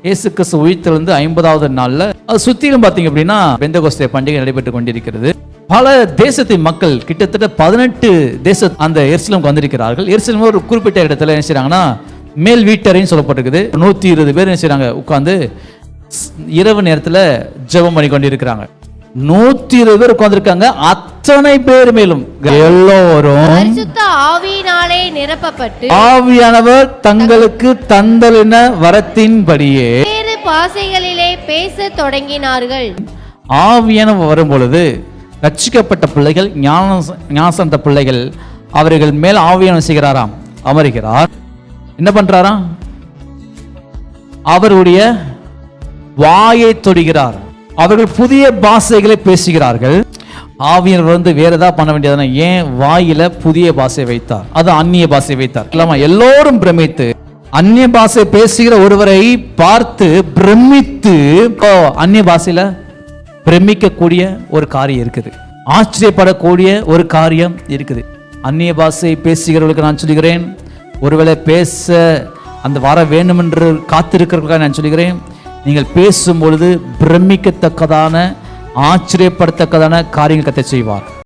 இயேசு கிறிஸ்து உயிர்த்தெழுந்து 50வது நாள்ல அது சுத்திலும் பார்த்தீங்க அப்படின்னா பெந்தகோஸ்தே பண்டிகை நடைபெற்று கொண்டிருக்கிறது. பல தேசத்தின் மக்கள் கிட்டத்தட்ட 18 தேச அந்த எருசலேமுக்கு வந்திருக்கிறார்கள். எருசலேம் ஒரு குறிப்பிட்ட இடத்துல என்ன செய்றாங்கன்னா மேல் வீட்டறைன்னு சொல்லப்பட்டிருக்குது. 120 பேர் என்ன செய்றாங்க, உட்கார்ந்து இரவு நேரத்தில் ஜெபம் பண்ணி கொண்டிருக்கிறாங்க. 120 பேர் உட்கார்ந்திருக்காங்க. அத்தனை பேர் மேலும் எல்லோரும் பரிசுத்த ஆவியினாலே நிரப்பப்பட்டு ஆவியானவர் தங்களுக்கு தந்தலின வரத்தின்படியே வேறு பாஷைகளிலே பேசத் தொடங்கினார்கள். ஆவியானவர் வரும் பொழுது ரட்சிக்கப்பட்ட பிள்ளைகள், ஞானசந்த பிள்ளைகள், அவர்கள் மேல் ஆவியானவர் செய்கிறாராம், அமருகிறார். என்ன பண்றாராம், அவருடைய வாயை தொடுகிறார். அவர்கள் புதிய பாஷைகளை பேசுகிறார்கள். ஆவியானவர் வந்து வேற ஏதாவது பண்ண வேண்டியதானே, ஏன் வாயில புதிய பாஷை வைத்தார், அது அந்நிய பாஷை வைத்தார். இல்லாம எல்லோரும் பிரமித்து அந்நிய பாஷை பேசுகிற ஒருவரை பார்த்து பிரமித்து அந்நிய பாஷையில பிரமிக்கக்கூடிய ஒரு காரியம் இருக்குது, ஆச்சரியப்படக்கூடிய ஒரு காரியம் இருக்குது. அந்நிய பாஷை பேசுகிறவர்களுக்கு நான் சொல்லுகிறேன், ஒருவேளை பேச அந்த வர வேண்டும் என்று காத்திருக்கிறவர்களுக்காக நான் சொல்லுகிறேன், நீங்கள் பேசும் பொழுது பிரமிக்கத்தக்கதான, ஆச்சரியப்படத்தக்கதான காரியங்கள் கர்த்தர் செய்வார்.